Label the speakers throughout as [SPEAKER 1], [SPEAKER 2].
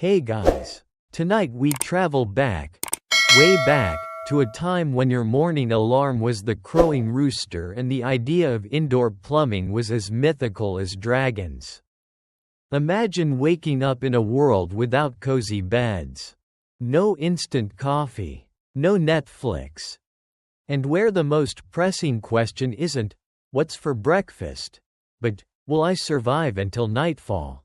[SPEAKER 1] Hey guys. Tonight we travel back, way back, to a time when your morning alarm was the crowing rooster and the idea of indoor plumbing was as mythical as dragons. Imagine waking up in a world without cozy beds. No instant coffee. No Netflix. And where the most pressing question isn't, what's for breakfast? But, will I survive until nightfall?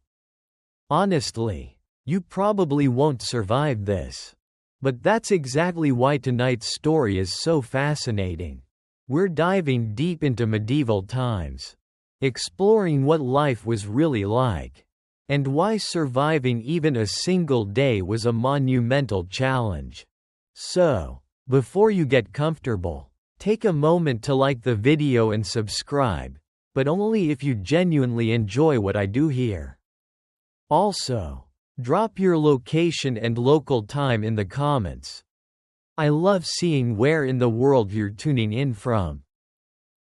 [SPEAKER 1] Honestly, you probably won't survive this. But that's exactly why tonight's story is so fascinating. We're diving deep into medieval times, exploring what life was really like, and why surviving even a single day was a monumental challenge. So, before you get comfortable, take a moment to like the video and subscribe, but only if you genuinely enjoy what I do here. Also, drop your location and local time in the comments. I love seeing where in the world you're tuning in from.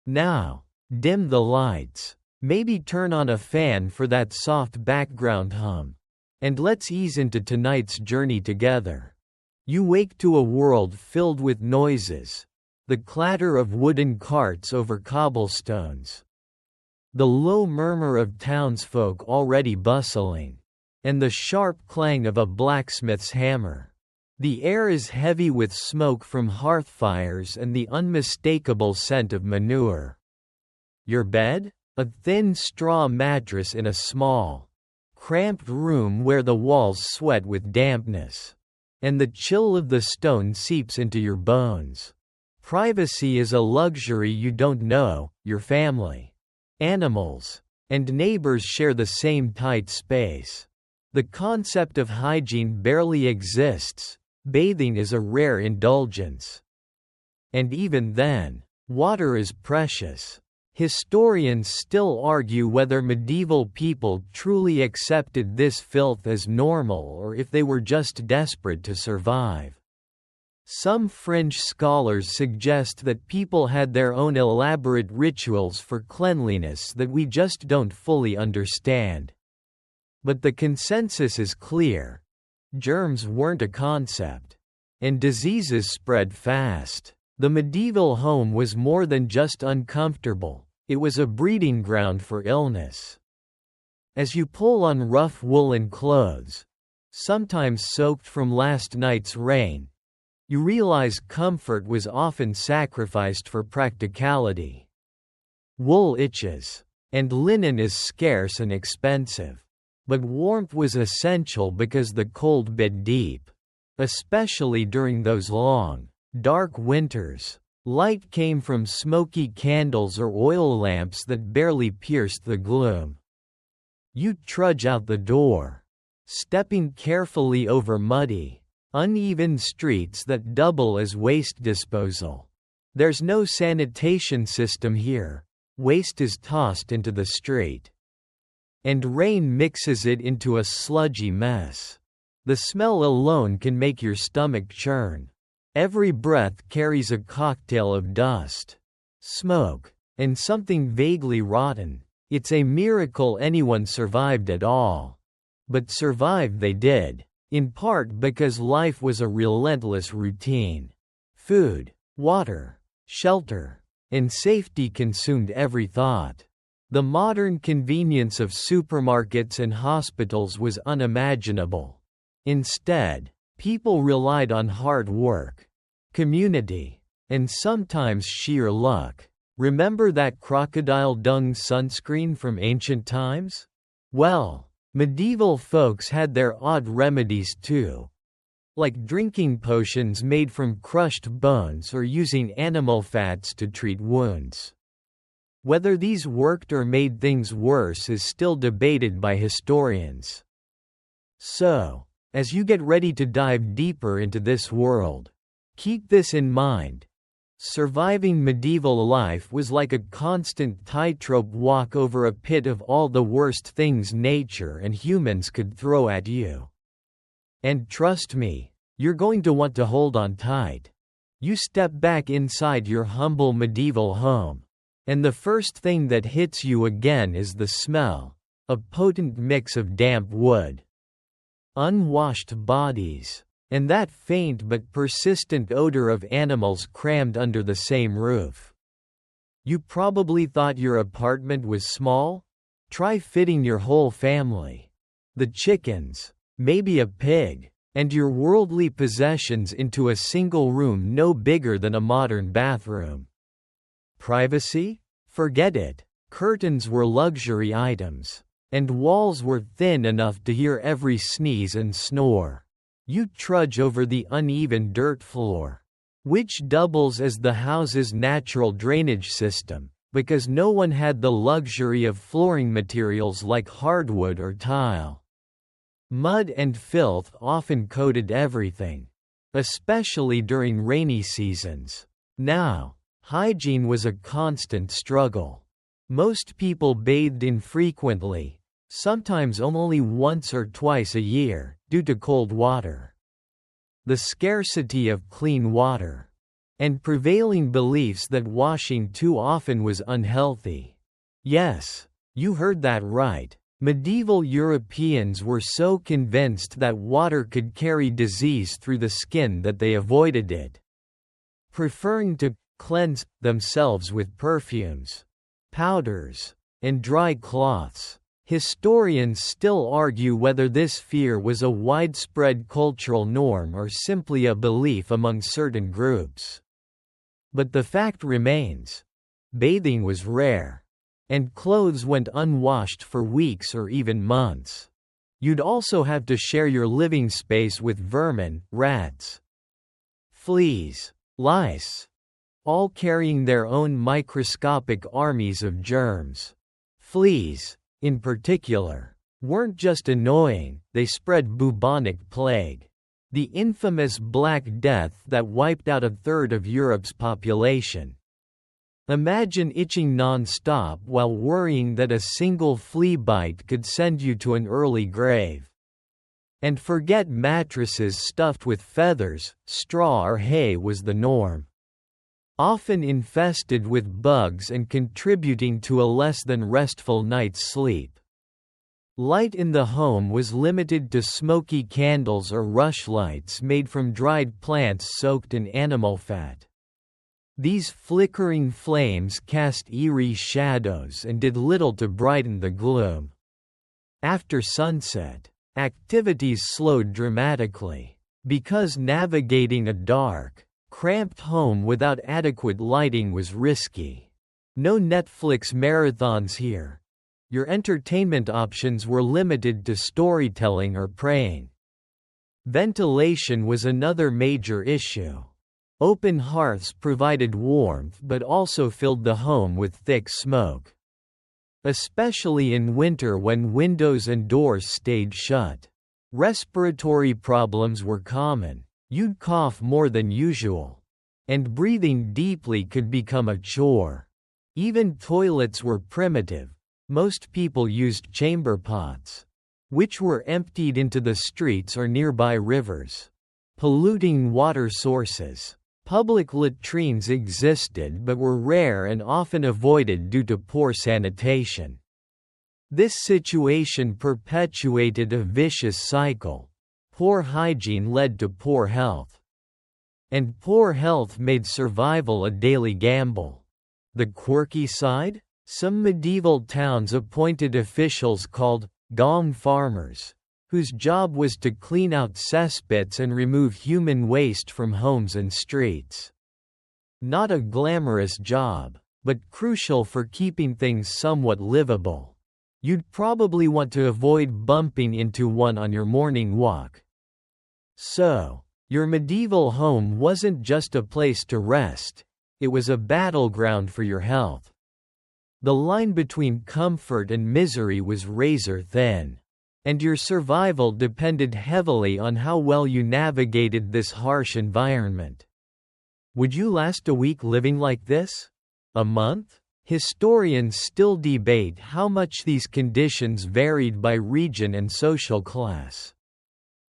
[SPEAKER 1] Now, dim the lights, maybe turn on a fan for that soft background hum, and let's ease into tonight's journey together. You wake to a world filled with noises, the clatter of wooden carts over cobblestones, the low murmur of townsfolk already bustling, and the sharp clang of a blacksmith's hammer. The air is heavy with smoke from hearth fires and the unmistakable scent of manure. Your bed? A thin straw mattress in a small, cramped room where the walls sweat with dampness, and the chill of the stone seeps into your bones. Privacy is a luxury you don't know. Your family, animals, and neighbors share the same tight space. The concept of hygiene barely exists. Bathing is a rare indulgence. And even then, water is precious. Historians still argue whether medieval people truly accepted this filth as normal or if they were just desperate to survive. Some French scholars suggest that people had their own elaborate rituals for cleanliness that we just don't fully understand. But the consensus is clear. Germs weren't a concept. And diseases spread fast. The medieval home was more than just uncomfortable, it was a breeding ground for illness. As you pull on rough woolen clothes, sometimes soaked from last night's rain, you realize comfort was often sacrificed for practicality. Wool itches, and linen is scarce and expensive. But warmth was essential because the cold bit deep. Especially during those long, dark winters, light came from smoky candles or oil lamps that barely pierced the gloom. You'd trudge out the door, stepping carefully over muddy, uneven streets that double as waste disposal. There's no sanitation system here. Waste is tossed into the street. And rain mixes it into a sludgy mess. The smell alone can make your stomach churn. Every breath carries a cocktail of dust, smoke, and something vaguely rotten. It's a miracle anyone survived at all. But survive they did, in part because life was a relentless routine. Food, water, shelter, and safety consumed every thought. The modern convenience of supermarkets and hospitals was unimaginable. Instead, people relied on hard work, community, and sometimes sheer luck. Remember that crocodile dung sunscreen from ancient times? Well, medieval folks had their odd remedies too. Like drinking potions made from crushed bones or using animal fats to treat wounds. Whether these worked or made things worse is still debated by historians. So, as you get ready to dive deeper into this world, keep this in mind. Surviving medieval life was like a constant tightrope walk over a pit of all the worst things nature and humans could throw at you. And trust me, you're going to want to hold on tight. You step back inside your humble medieval home, and the first thing that hits you again is the smell, a potent mix of damp wood, unwashed bodies, and that faint but persistent odor of animals crammed under the same roof. You probably thought your apartment was small? Try fitting your whole family, the chickens, maybe a pig, and your worldly possessions into a single room no bigger than a modern bathroom. Privacy? Forget it. Curtains were luxury items, and walls were thin enough to hear every sneeze and snore. You'd trudge over the uneven dirt floor, which doubles as the house's natural drainage system, because no one had the luxury of flooring materials like hardwood or tile. Mud and filth often coated everything, especially during rainy seasons. Now, hygiene was a constant struggle. Most people bathed infrequently, sometimes only once or twice a year, due to cold water, the scarcity of clean water, and prevailing beliefs that washing too often was unhealthy. Yes, you heard that right. Medieval Europeans were so convinced that water could carry disease through the skin that they avoided it, preferring to cleanse themselves with perfumes, powders, and dry cloths. Historians still argue whether this fear was a widespread cultural norm or simply a belief among certain groups. But the fact remains: bathing was rare, and clothes went unwashed for weeks or even months. You'd also have to share your living space with vermin, rats, fleas, lice, all carrying their own microscopic armies of germs. Fleas, in particular, weren't just annoying, they spread bubonic plague, the infamous Black Death that wiped out a third of Europe's population. Imagine itching non-stop while worrying that a single flea bite could send you to an early grave. And forget mattresses stuffed with feathers, straw or hay was the norm, often infested with bugs and contributing to a less than restful night's sleep. Light in the home was limited to smoky candles or rushlights made from dried plants soaked in animal fat. These flickering flames cast eerie shadows and did little to brighten the gloom. After sunset, activities slowed dramatically, because navigating a dark, cramped home without adequate lighting was risky. No Netflix marathons here. Your entertainment options were limited to storytelling or praying. Ventilation was another major issue. Open hearths provided warmth but also filled the home with thick smoke, especially in winter when windows and doors stayed shut. Respiratory problems were common. You'd cough more than usual, and breathing deeply could become a chore. Even toilets were primitive. Most people used chamber pots, which were emptied into the streets or nearby rivers, polluting water sources. Public latrines existed but were rare and often avoided due to poor sanitation. This situation perpetuated a vicious cycle. Poor hygiene led to poor health, and poor health made survival a daily gamble. The quirky side? Some medieval towns appointed officials called gong farmers, whose job was to clean out cesspits and remove human waste from homes and streets. Not a glamorous job, but crucial for keeping things somewhat livable. You'd probably want to avoid bumping into one on your morning walk. So, your medieval home wasn't just a place to rest, it was a battleground for your health. The line between comfort and misery was razor thin, and your survival depended heavily on how well you navigated this harsh environment. Would you last a week living like this? A month? Historians still debate how much these conditions varied by region and social class.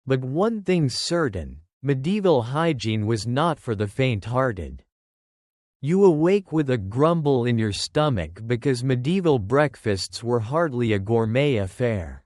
[SPEAKER 1] But one thing's certain: medieval hygiene was not for the faint-hearted. You awake with a grumble in your stomach because medieval breakfasts were hardly a gourmet affair.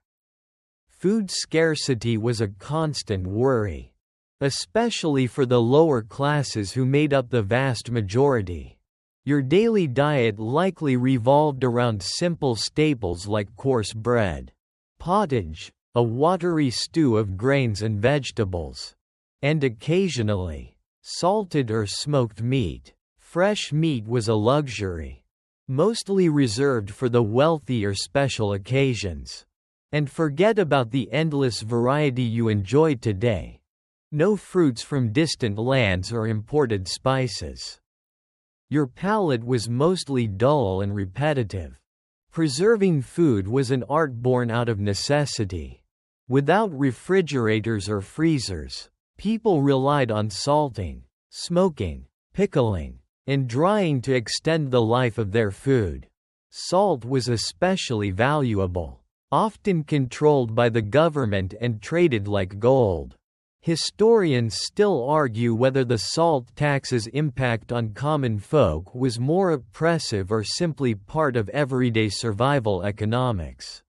[SPEAKER 1] Food scarcity was a constant worry, especially for the lower classes who made up the vast majority. Your daily diet likely revolved around simple staples like coarse bread, pottage, a watery stew of grains and vegetables, and occasionally, salted or smoked meat. Fresh meat was a luxury, mostly reserved for the wealthy or special occasions. And forget about the endless variety you enjoy today. No fruits from distant lands or imported spices. Your palate was mostly dull and repetitive. Preserving food was an art born out of necessity. Without refrigerators or freezers, people relied on salting, smoking, pickling, and drying to extend the life of their food. Salt was especially valuable, often controlled by the government and traded like gold. Historians still argue whether the salt tax's impact on common folk was more oppressive or simply part of everyday survival economics.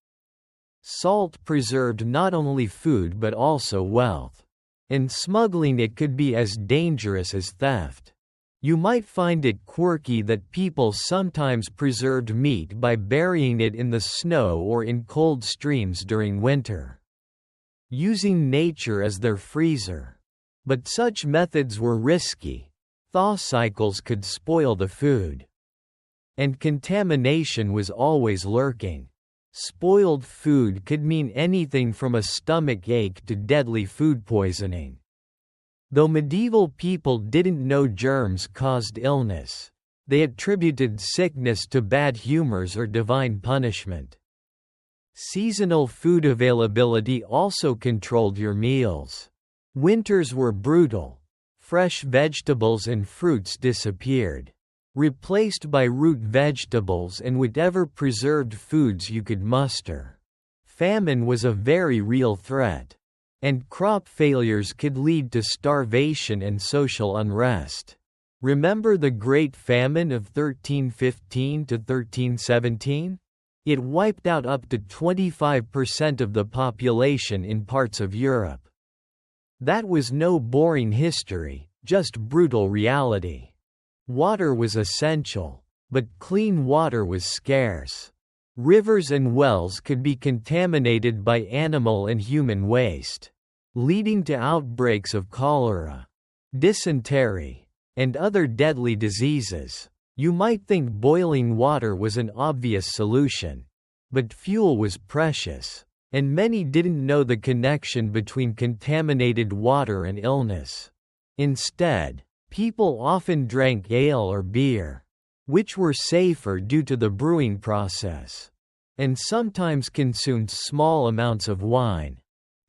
[SPEAKER 1] Salt preserved not only food but also wealth. And smuggling it could be as dangerous as theft. You might find it quirky that people sometimes preserved meat by burying it in the snow or in cold streams during winter, using nature as their freezer. But such methods were risky. Thaw cycles could spoil the food. And contamination was always lurking. Spoiled food could mean anything from a stomach ache to deadly food poisoning. Though medieval people didn't know germs caused illness, they attributed sickness to bad humors or divine punishment. Seasonal food availability also controlled your meals. Winters were brutal. Fresh vegetables and fruits disappeared, replaced by root vegetables and whatever preserved foods you could muster. Famine was a very real threat, and crop failures could lead to starvation and social unrest. Remember the Great Famine of 1315 to 1317? It wiped out up to 25% of the population in parts of Europe. That was no boring history, just brutal reality. Water was essential, but clean water was scarce. Rivers and wells could be contaminated by animal and human waste, leading to outbreaks of cholera, dysentery, and other deadly diseases. You might think boiling water was an obvious solution, but fuel was precious, and many didn't know the connection between contaminated water and illness. Instead, people often drank ale or beer, which were safer due to the brewing process, and sometimes consumed small amounts of wine.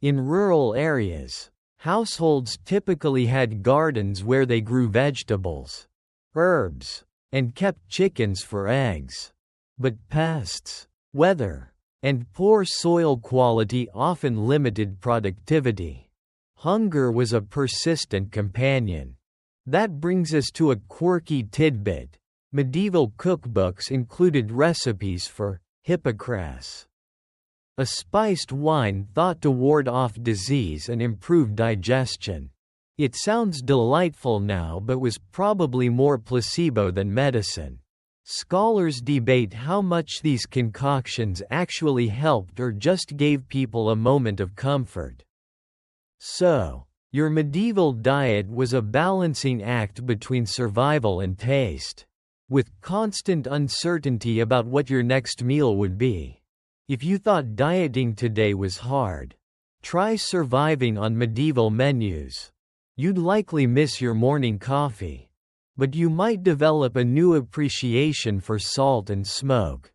[SPEAKER 1] In rural areas, households typically had gardens where they grew vegetables, herbs, and kept chickens for eggs. But pests, weather, and poor soil quality often limited productivity. Hunger was a persistent companion. That brings us to a quirky tidbit. Medieval cookbooks included recipes for hippocras, a spiced wine thought to ward off disease and improve digestion. It sounds delightful now but was probably more placebo than medicine. Scholars debate how much these concoctions actually helped or just gave people a moment of comfort. So, your medieval diet was a balancing act between survival and taste, with constant uncertainty about what your next meal would be. If you thought dieting today was hard, try surviving on medieval menus. You'd likely miss your morning coffee, but you might develop a new appreciation for salt and smoke.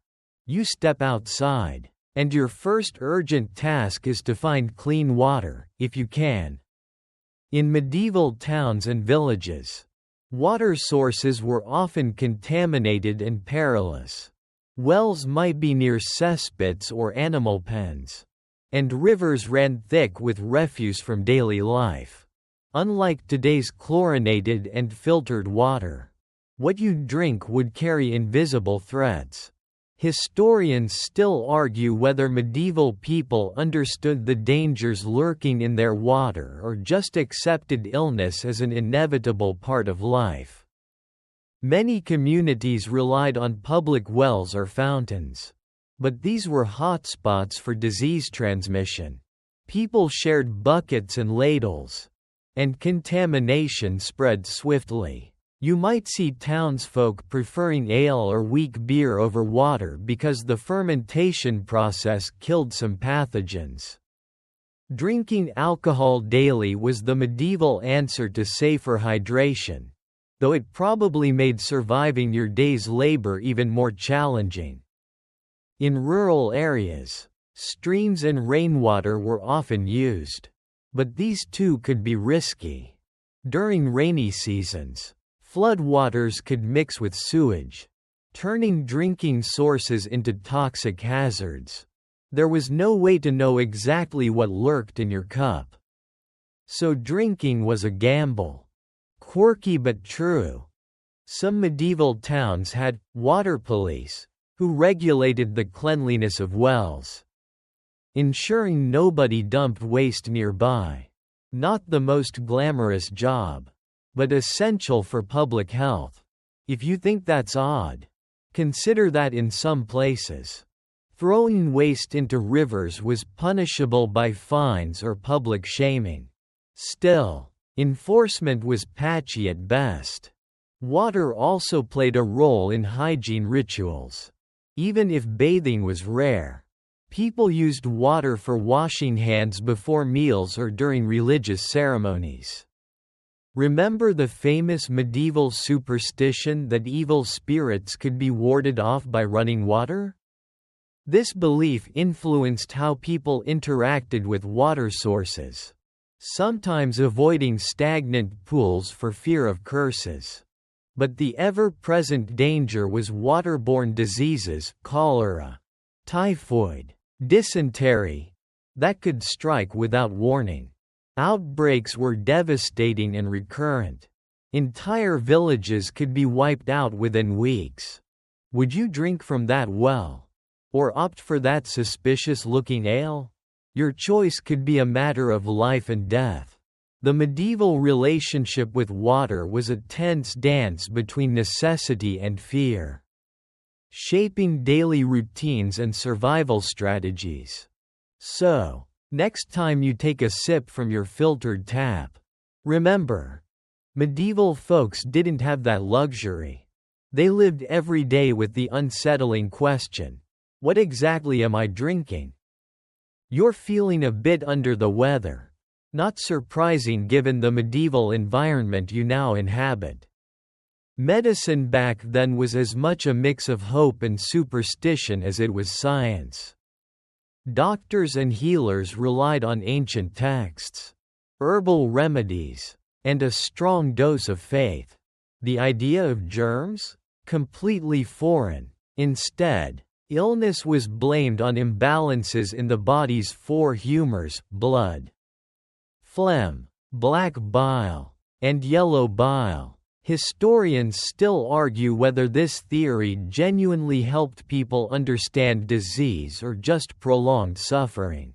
[SPEAKER 1] You step outside, and your first urgent task is to find clean water, if you can. In medieval towns and villages, water sources were often contaminated and perilous. Wells might be near cesspits or animal pens, and rivers ran thick with refuse from daily life. Unlike today's chlorinated and filtered water, what you'd drink would carry invisible threats. Historians still argue whether medieval people understood the dangers lurking in their water or just accepted illness as an inevitable part of life. Many communities relied on public wells or fountains. But these were hotspots for disease transmission. People shared buckets and ladles. And contamination spread swiftly. You might see townsfolk preferring ale or weak beer over water because the fermentation process killed some pathogens. Drinking alcohol daily was the medieval answer to safer hydration, though it probably made surviving your day's labor even more challenging. In rural areas, streams and rainwater were often used. But these too could be risky. During rainy seasons, floodwaters could mix with sewage, turning drinking sources into toxic hazards. There was no way to know exactly what lurked in your cup. So drinking was a gamble. Quirky but true. Some medieval towns had water police, who regulated the cleanliness of wells, ensuring nobody dumped waste nearby. Not the most glamorous job, but essential for public health. If you think that's odd, consider that in some places, throwing waste into rivers was punishable by fines or public shaming. Still, enforcement was patchy at best. Water also played a role in hygiene rituals. Even if bathing was rare, people used water for washing hands before meals or during religious ceremonies. Remember the famous medieval superstition that evil spirits could be warded off by running water? This belief influenced how people interacted with water sources, sometimes avoiding stagnant pools for fear of curses. But the ever-present danger was waterborne diseases, cholera, typhoid, dysentery, that could strike without warning. Outbreaks were devastating and recurrent. Entire villages could be wiped out within weeks. Would you drink from that well? Or opt for that suspicious-looking ale? Your choice could be a matter of life and death. The medieval relationship with water was a tense dance between necessity and fear, shaping daily routines and survival strategies. So, next time you take a sip from your filtered tap, remember, medieval folks didn't have that luxury. They lived every day with the unsettling question, what exactly am I drinking? You're feeling a bit under the weather. Not surprising given the medieval environment you now inhabit. Medicine back then was as much a mix of hope and superstition as it was science. Doctors and healers relied on ancient texts, herbal remedies, and a strong dose of faith. The idea of germs? Completely foreign. Instead, illness was blamed on imbalances in the body's four humors: blood, phlegm, black bile, and yellow bile. Historians still argue whether this theory genuinely helped people understand disease or just prolonged suffering.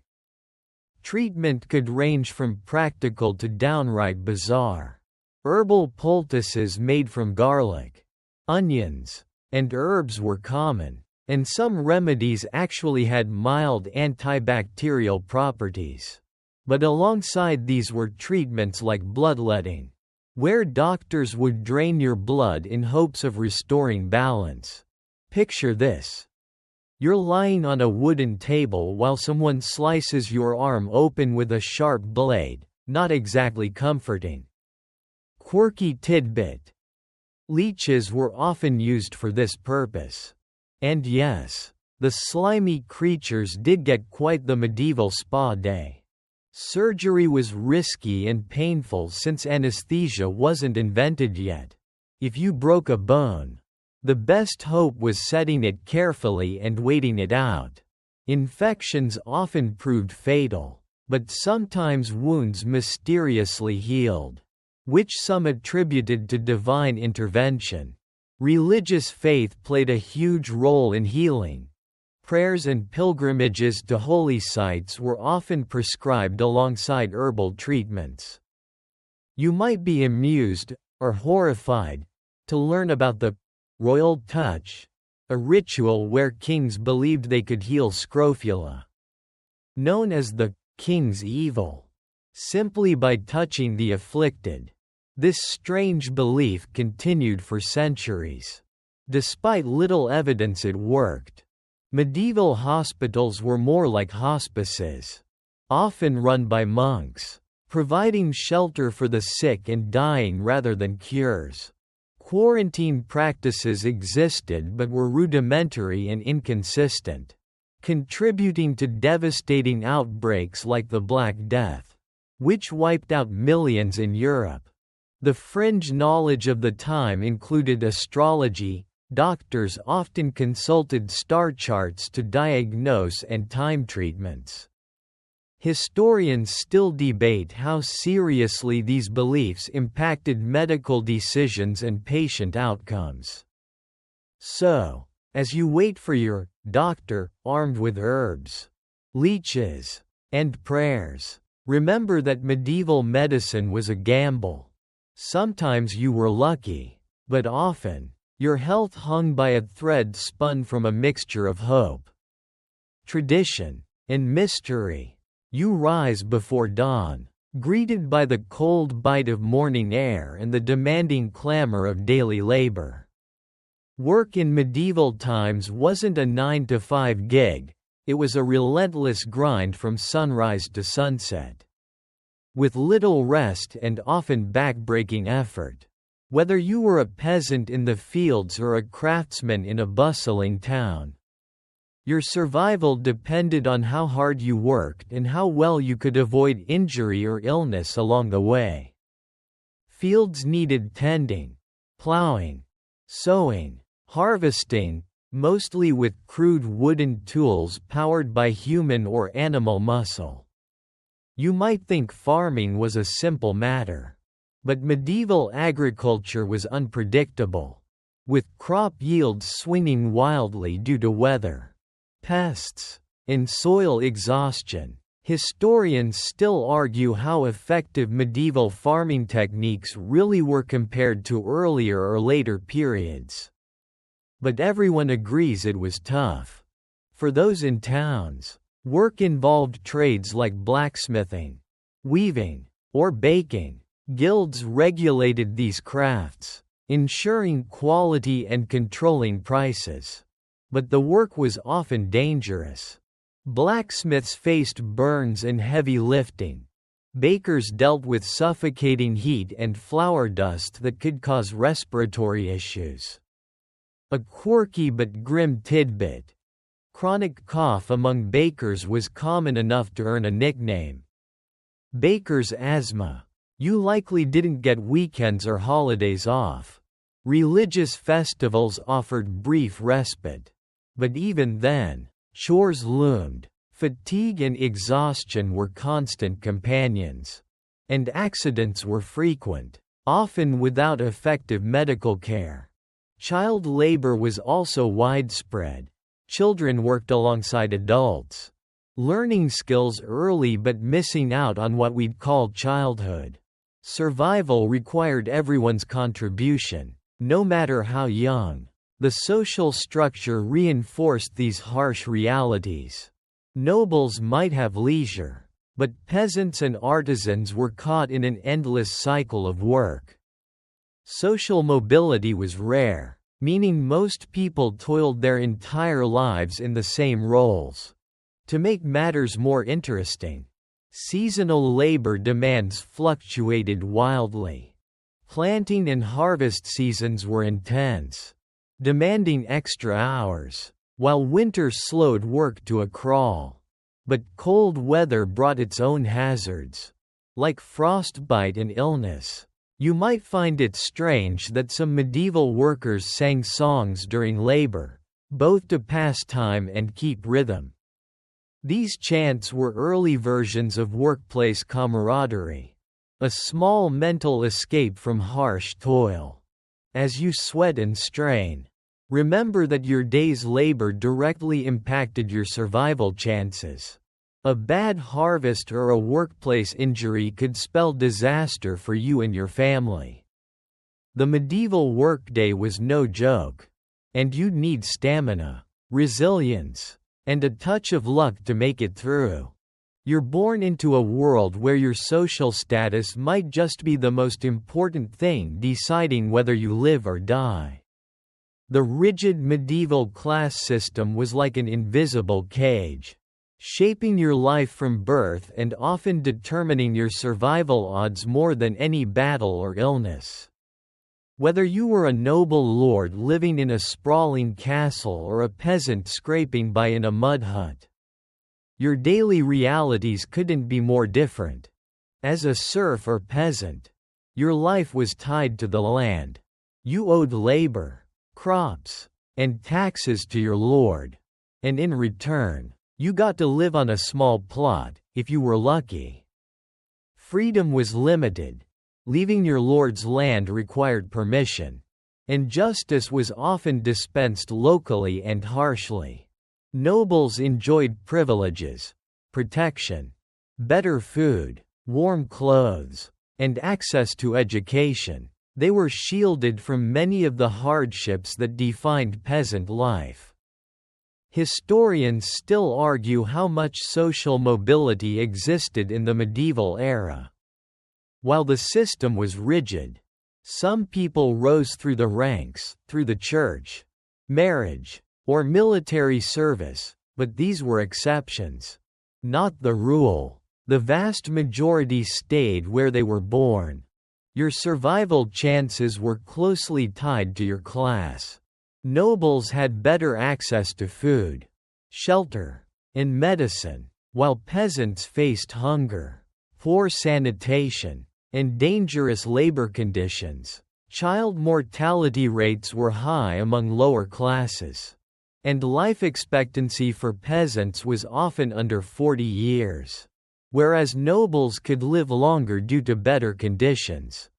[SPEAKER 1] Treatment could range from practical to downright bizarre. Herbal poultices made from garlic, onions, and herbs were common, and some remedies actually had mild antibacterial properties. But alongside these were treatments like bloodletting, where doctors would drain your blood in hopes of restoring balance. Picture this. You're lying on a wooden table while someone slices your arm open with a sharp blade, not exactly comforting. Quirky tidbit. Leeches were often used for this purpose. And yes, the slimy creatures did get quite the medieval spa day. Surgery was risky and painful since anesthesia wasn't invented yet. If you broke a bone, the best hope was setting it carefully and waiting it out. Infections often proved fatal, but sometimes wounds mysteriously healed, which some attributed to divine intervention. Religious faith played a huge role in healing. Prayers and pilgrimages to holy sites were often prescribed alongside herbal treatments. You might be amused, or horrified, to learn about the royal touch, a ritual where kings believed they could heal scrofula. Known as the king's evil, simply by touching the afflicted. This strange belief continued for centuries. Despite little evidence it worked. Medieval hospitals were more like hospices, often run by monks, providing shelter for the sick and dying rather than cures. Quarantine practices existed but were rudimentary and inconsistent, contributing to devastating outbreaks like the Black Death, which wiped out millions in Europe. The fringe knowledge of the time included astrology. Doctors often consulted star charts to diagnose and time treatments. Historians still debate how seriously these beliefs impacted medical decisions and patient outcomes. So, as you wait for your doctor, armed with herbs, leeches, and prayers, remember that medieval medicine was a gamble. Sometimes you were lucky, but often, your health hung by a thread spun from a mixture of hope, tradition, and mystery. You rise before dawn, greeted by the cold bite of morning air and the demanding clamor of daily labor. Work in medieval times wasn't a 9-to-5 gig, it was a relentless grind from sunrise to sunset, with little rest and often back-breaking effort. Whether you were a peasant in the fields or a craftsman in a bustling town, your survival depended on how hard you worked and how well you could avoid injury or illness along the way. Fields needed tending, plowing, sowing, harvesting, mostly with crude wooden tools powered by human or animal muscle. You might think farming was a simple matter. But medieval agriculture was unpredictable, with crop yields swinging wildly due to weather, pests, and soil exhaustion. Historians still argue how effective medieval farming techniques really were compared to earlier or later periods. But everyone agrees it was tough. For those in towns, work involved trades like blacksmithing, weaving, or baking. Guilds regulated these crafts, ensuring quality and controlling prices. But the work was often dangerous. Blacksmiths faced burns and heavy lifting. Bakers dealt with suffocating heat and flour dust that could cause respiratory issues. A quirky but grim tidbit: chronic cough among bakers was common enough to earn a nickname. Baker's asthma. You likely didn't get weekends or holidays off. Religious festivals offered brief respite. But even then, chores loomed. Fatigue and exhaustion were constant companions. And accidents were frequent, often without effective medical care. Child labor was also widespread. Children worked alongside adults, learning skills early but missing out on what we'd call childhood. Survival required everyone's contribution, no matter how young. The social structure reinforced these harsh realities. Nobles might have leisure, but peasants and artisans were caught in an endless cycle of work. Social mobility was rare, meaning most people toiled their entire lives in the same roles. To make matters more interesting, seasonal labor demands fluctuated wildly. Planting and harvest seasons were intense, demanding extra hours, while winter slowed work to a crawl. But cold weather brought its own hazards, like frostbite and illness. You might find it strange that some medieval workers sang songs during labor, both to pass time and keep rhythm. These chants were early versions of workplace camaraderie, a small mental escape from harsh toil. As you sweat and strain, remember that your day's labor directly impacted your survival chances. A bad harvest or a workplace injury could spell disaster for you and your family. The medieval workday was no joke, and you'd need stamina, resilience, and a touch of luck to make it through. You're born into a world where your social status might just be the most important thing deciding whether you live or die. The rigid medieval class system was like an invisible cage, shaping your life from birth and often determining your survival odds more than any battle or illness. Whether you were a noble lord living in a sprawling castle or a peasant scraping by in a mud hut, your daily realities couldn't be more different. As a serf or peasant, your life was tied to the land. You owed labor, crops, and taxes to your lord, and in return, you got to live on a small plot, if you were lucky. Freedom was limited. Leaving your lord's land required permission, and justice was often dispensed locally and harshly. Nobles enjoyed privileges, protection, better food, warm clothes, and access to education. They were shielded from many of the hardships that defined peasant life. Historians still argue how much social mobility existed in the medieval era. While the system was rigid, some people rose through the ranks, through the church, marriage, or military service, but these were exceptions, not the rule. The vast majority stayed where they were born. Your survival chances were closely tied to your class. Nobles had better access to food, shelter, and medicine, while peasants faced hunger, poor sanitation, and dangerous labor conditions. Child mortality rates were high among lower classes, and life expectancy for peasants was often under 40 years, whereas nobles could live longer due to better conditions.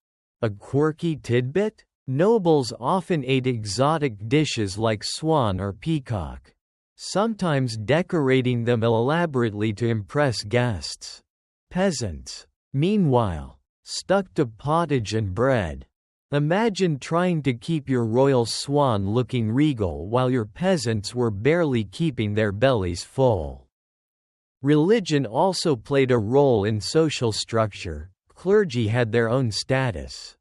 [SPEAKER 1] A quirky tidbit? Nobles often ate exotic dishes like swan or peacock, sometimes decorating them elaborately to impress guests. Peasants, meanwhile, stuck to pottage and bread. Imagine trying to keep your royal swan looking regal while your peasants were barely keeping their bellies full. Religion also played a role in social structure. Clergy had their own status,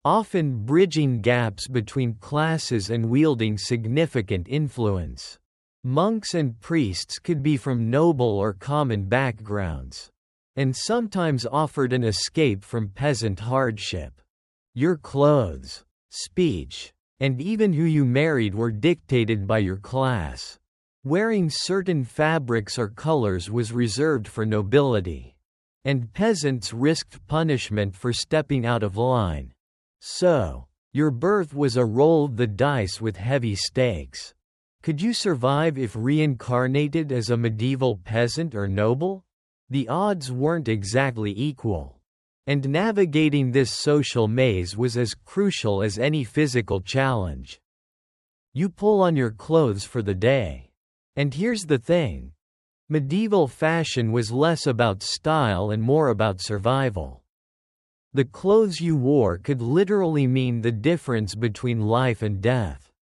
[SPEAKER 1] often bridging gaps between classes and wielding significant influence. Monks and priests could be from noble or common backgrounds, and sometimes offered an escape from peasant hardship. Your clothes, speech, and even who you married were dictated by your class. Wearing certain fabrics or colors was reserved for nobility, and peasants risked punishment for stepping out of line. So, your birth was a roll of the dice with heavy stakes. Could you survive if reincarnated as a medieval peasant or noble? The odds weren't exactly equal. And navigating this social maze was as crucial as any physical challenge. You pull on your clothes for the day. And here's the thing. Medieval fashion was less about style and more about survival. The clothes you wore could literally mean the difference between life and death.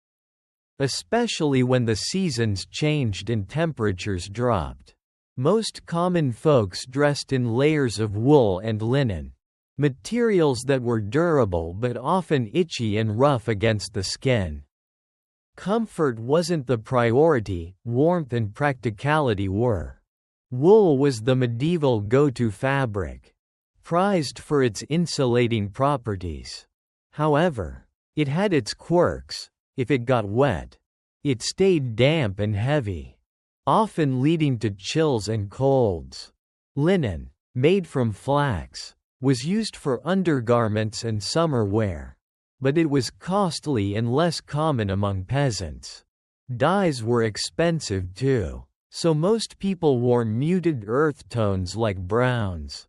[SPEAKER 1] Especially when the seasons changed and temperatures dropped. Most common folks dressed in layers of wool and linen, materials that were durable but often itchy and rough against the skin. Comfort wasn't the priority, warmth and practicality were. Wool was the medieval go-to fabric, prized for its insulating properties. However, it had its quirks. If it got wet, it stayed damp and heavy, often leading to chills and colds. Linen, made from flax, was used for undergarments and summer wear, but it was costly and less common among peasants. Dyes were expensive too, so most people wore muted earth tones like browns,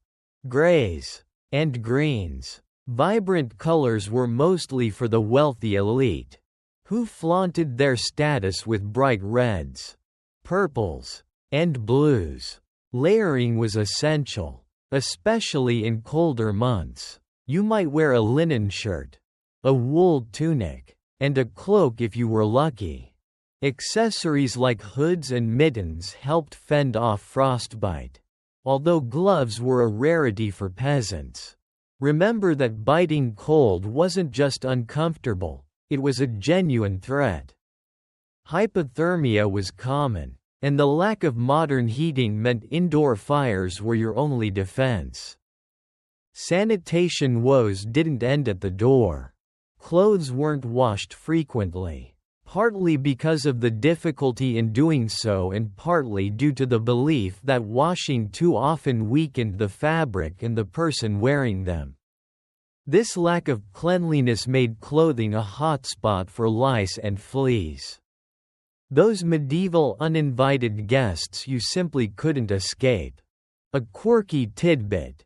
[SPEAKER 1] grays, and greens. Vibrant colors were mostly for the wealthy elite, who flaunted their status with bright reds, purples, and blues. Layering was essential, especially in colder months. You might wear a linen shirt, a wool tunic, and a cloak if you were lucky. Accessories like hoods and mittens helped fend off frostbite, although gloves were a rarity for peasants. Remember that biting cold wasn't just uncomfortable, it was a genuine threat. Hypothermia was common, and the lack of modern heating meant indoor fires were your only defense. Sanitation woes didn't end at the door. Clothes weren't washed frequently, partly because of the difficulty in doing so and partly due to the belief that washing too often weakened the fabric and the person wearing them. This lack of cleanliness made clothing a hotspot for lice and fleas. Those medieval uninvited guests you simply couldn't escape. A quirky tidbit.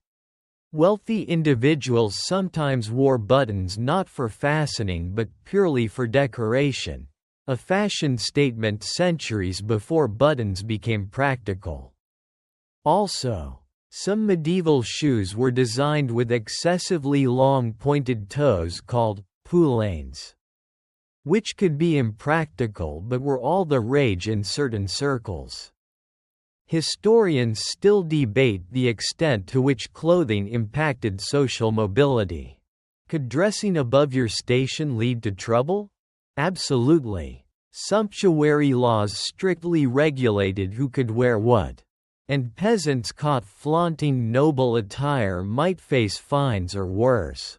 [SPEAKER 1] Wealthy individuals sometimes wore buttons not for fastening but purely for decoration, a fashion statement centuries before buttons became practical. Also, some medieval shoes were designed with excessively long pointed toes called poulaines, which could be impractical but were all the rage in certain circles. Historians still debate the extent to which clothing impacted social mobility. Could dressing above your station lead to trouble? Absolutely. Sumptuary laws strictly regulated who could wear what, and peasants caught flaunting noble attire might face fines or worse.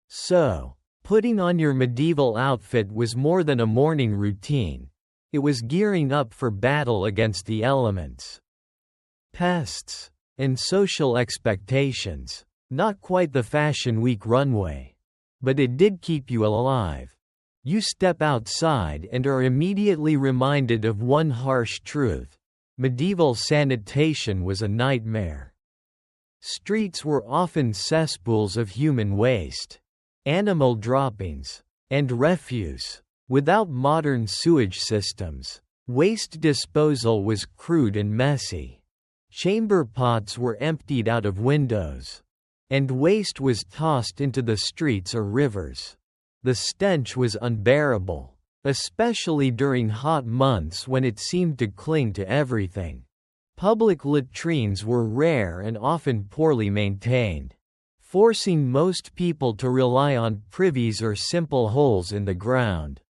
[SPEAKER 1] So, putting on your medieval outfit was more than a morning routine. It was gearing up for battle against the elements, pests, and social expectations. Not quite the Fashion Week runway, but it did keep you alive. You step outside and are immediately reminded of one harsh truth: medieval sanitation was a nightmare. Streets were often cesspools of human waste, animal droppings, and refuse. Without modern sewage systems, waste disposal was crude and messy. Chamber pots were emptied out of windows, and waste was tossed into the streets or rivers. The stench was unbearable, especially during hot months when it seemed to cling to everything. Public latrines were rare and often poorly maintained, forcing most people to rely on privies or simple holes in the ground.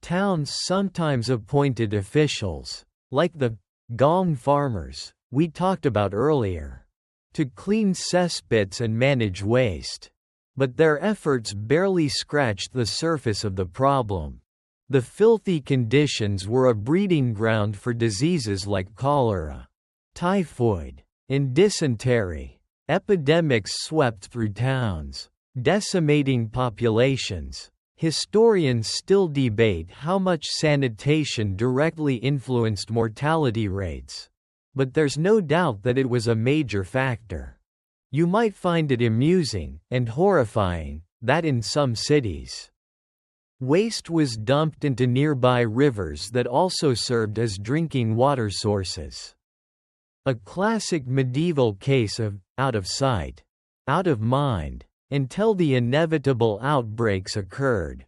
[SPEAKER 1] Towns sometimes appointed officials, like the gong farmers we talked about earlier, to clean cesspits and manage waste. But their efforts barely scratched the surface of the problem. The filthy conditions were a breeding ground for diseases like cholera, typhoid, and dysentery. Epidemics swept through towns, decimating populations. Historians still debate how much sanitation directly influenced mortality rates, but there's no doubt that it was a major factor. You might find it amusing, and horrifying, that in some cities, waste was dumped into nearby rivers that also served as drinking water sources. A classic medieval case of out of sight, out of mind, until the inevitable outbreaks occurred.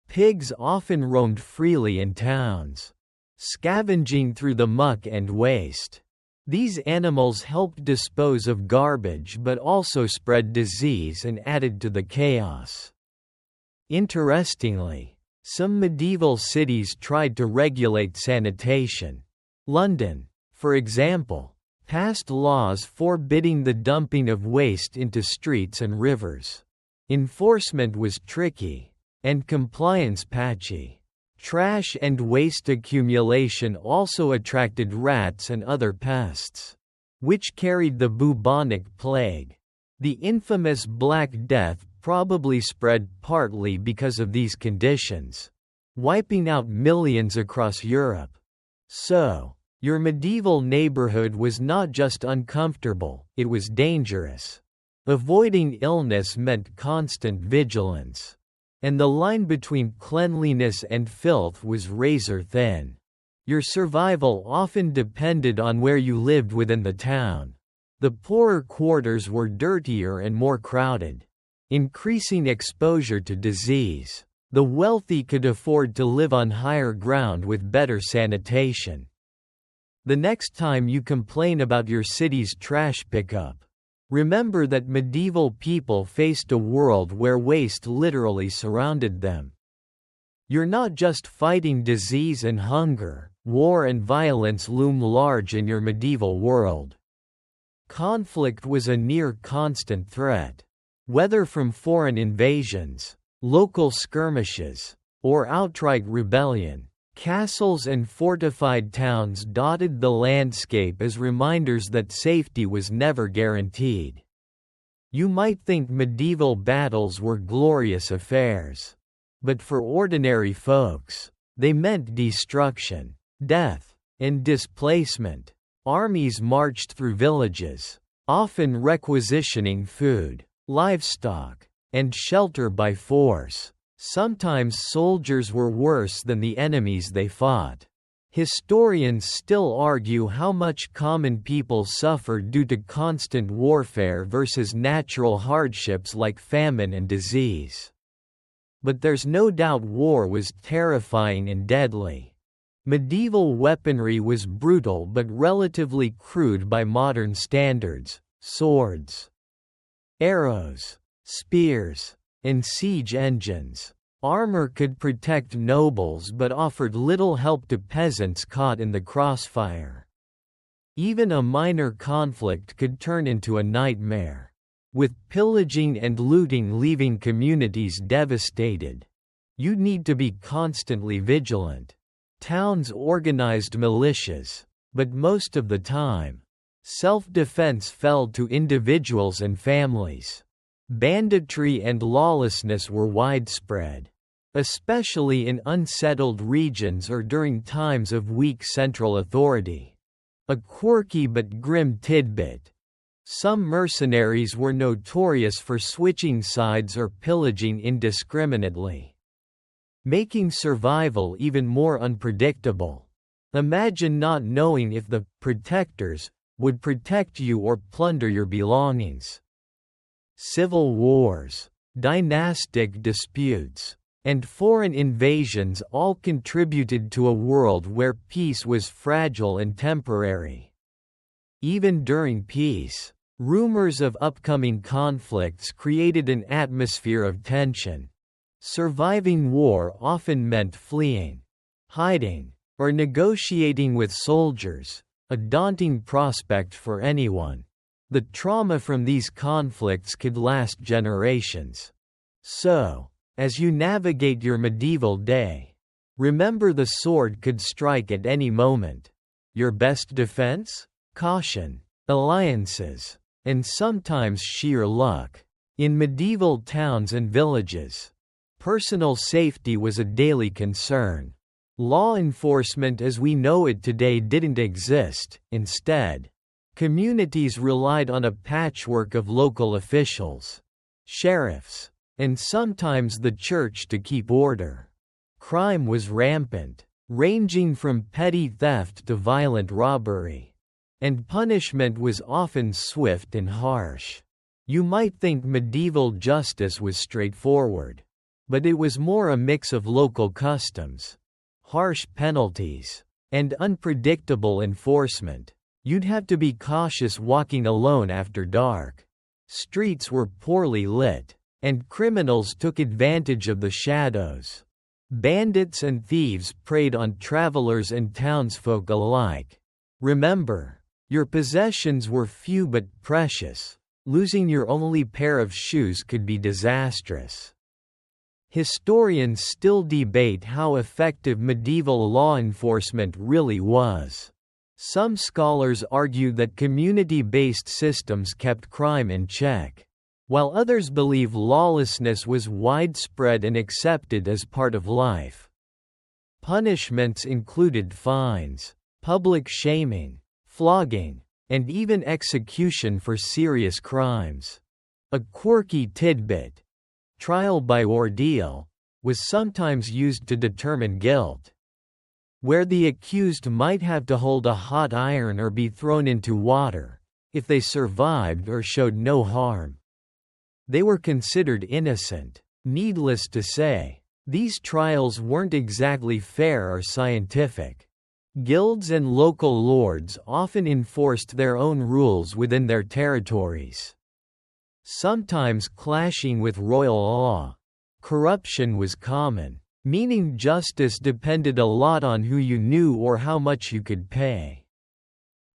[SPEAKER 1] Pigs often roamed freely in towns, scavenging through the muck and waste. These animals helped dispose of garbage but also spread disease and added to the chaos. Interestingly, some medieval cities tried to regulate sanitation. London, for example, passed laws forbidding the dumping of waste into streets and rivers. Enforcement was tricky, and compliance patchy. Trash and waste accumulation also attracted rats and other pests, which carried the bubonic plague. The infamous Black Death probably spread partly because of these conditions, wiping out millions across Europe. So, your medieval neighborhood was not just uncomfortable, it was dangerous. Avoiding illness meant constant vigilance. And the line between cleanliness and filth was razor thin. Your survival often depended on where you lived within the town. The poorer quarters were dirtier and more crowded, increasing exposure to disease. The wealthy could afford to live on higher ground with better sanitation. The next time you complain about your city's trash pickup, remember that medieval people faced a world where waste literally surrounded them. You're not just fighting disease and hunger, war and violence loom large in your medieval world. Conflict was a near constant threat. Whether from foreign invasions, local skirmishes, or outright rebellion, castles and fortified towns dotted the landscape as reminders that safety was never guaranteed. You might think medieval battles were glorious affairs. But for ordinary folks, they meant destruction, death, and displacement. Armies marched through villages, often requisitioning food, livestock, and shelter by force. Sometimes soldiers were worse than the enemies they fought. Historians still argue how much common people suffered due to constant warfare versus natural hardships like famine and disease. But there's no doubt war was terrifying and deadly. Medieval weaponry was brutal but relatively crude by modern standards: swords, arrows, spears, and siege engines. Armor could protect nobles but offered little help to peasants caught in the crossfire. Even a minor conflict could turn into a nightmare, with pillaging and looting leaving communities devastated. You'd need to be constantly vigilant. Towns organized militias, but most of the time, self-defense fell to individuals and families. Banditry and lawlessness were widespread, especially in unsettled regions or during times of weak central authority. A quirky but grim tidbit: some mercenaries were notorious for switching sides or pillaging indiscriminately, making survival even more unpredictable. Imagine not knowing if the protectors would protect you or plunder your belongings. Civil wars, dynastic disputes, and foreign invasions all contributed to a world where peace was fragile and temporary. Even during peace, rumors of upcoming conflicts created an atmosphere of tension. Surviving war often meant fleeing, hiding, or negotiating with soldiers, a daunting prospect for anyone. The trauma from these conflicts could last generations. So, as you navigate your medieval day, remember the sword could strike at any moment. Your best defense? Caution, alliances, and sometimes sheer luck. In medieval towns and villages, personal safety was a daily concern. Law enforcement as we know it today didn't exist. Instead, communities relied on a patchwork of local officials, sheriffs, and sometimes the church to keep order. Crime was rampant, ranging from petty theft to violent robbery. And punishment was often swift and harsh. You might think medieval justice was straightforward, but it was more a mix of local customs, harsh penalties, and unpredictable enforcement. You'd have to be cautious walking alone after dark. Streets were poorly lit, and criminals took advantage of the shadows. Bandits and thieves preyed on travelers and townsfolk alike. Remember, your possessions were few but precious. Losing your only pair of shoes could be disastrous. Historians still debate how effective medieval law enforcement really was. Some scholars argue that community-based systems kept crime in check, while others believe lawlessness was widespread and accepted as part of life. Punishments included fines, public shaming, flogging, and even execution for serious crimes. A quirky tidbit, trial by ordeal, was sometimes used to determine guilt, where the accused might have to hold a hot iron or be thrown into water. If they survived or showed no harm, they were considered innocent. Needless to say, these trials weren't exactly fair or scientific. Guilds and local lords often enforced their own rules within their territories, sometimes clashing with royal law. Corruption was common, meaning justice depended a lot on who you knew or how much you could pay.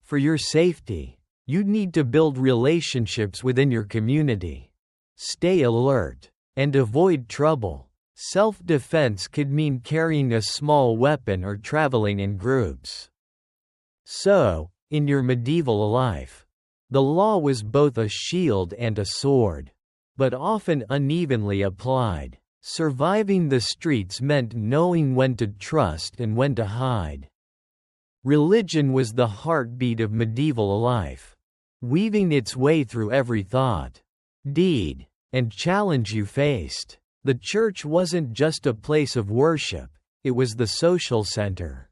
[SPEAKER 1] For your safety, you'd need to build relationships within your community, stay alert, and avoid trouble. Self-defense could mean carrying a small weapon or traveling in groups. So, in your medieval life, the law was both a shield and a sword, but often unevenly applied. Surviving the streets meant knowing when to trust and when to hide. Religion was the heartbeat of medieval life, weaving its way through every thought, deed, and challenge you faced. The church wasn't just a place of worship, it was the social center,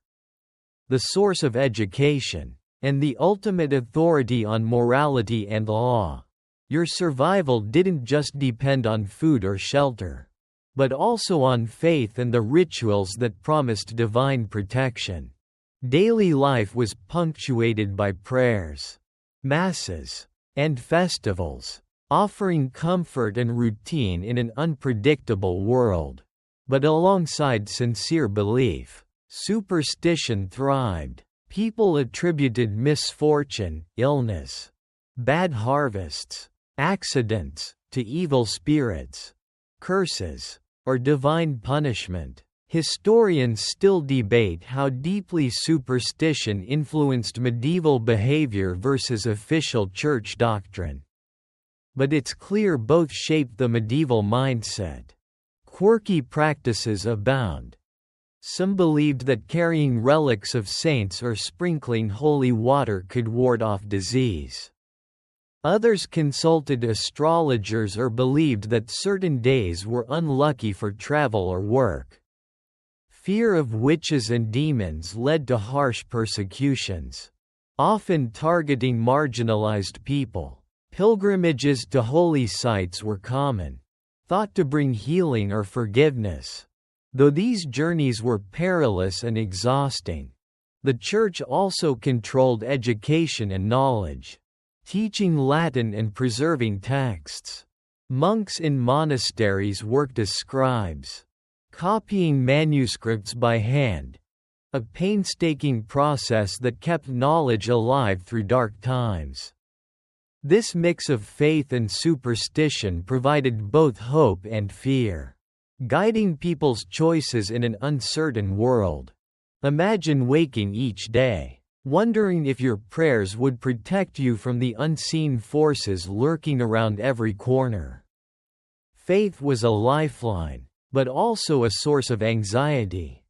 [SPEAKER 1] the source of education, and the ultimate authority on morality and law. Your survival didn't just depend on food or shelter, but also on faith and the rituals that promised divine protection. Daily life was punctuated by prayers, masses, and festivals, offering comfort and routine in an unpredictable world. But alongside sincere belief, superstition thrived. People attributed misfortune, illness, bad harvests, accidents, to evil spirits, curses, or divine punishment. Historians still debate how deeply superstition influenced medieval behavior versus official church doctrine. But it's clear both shaped the medieval mindset. Quirky practices abound. Some believed that carrying relics of saints or sprinkling holy water could ward off disease. Others consulted astrologers or believed that certain days were unlucky for travel or work. Fear of witches and demons led to harsh persecutions, often targeting marginalized people. Pilgrimages to holy sites were common, thought to bring healing or forgiveness. Though these journeys were perilous and exhausting, the Church also controlled education and knowledge, teaching Latin and preserving texts. Monks in monasteries worked as scribes, copying manuscripts by hand, a painstaking process that kept knowledge alive through dark times. This mix of faith and superstition provided both hope and fear, guiding people's choices in an uncertain world. Imagine waking each day, wondering if your prayers would protect you from the unseen forces lurking around every corner. Faith was a lifeline, but also a source of anxiety.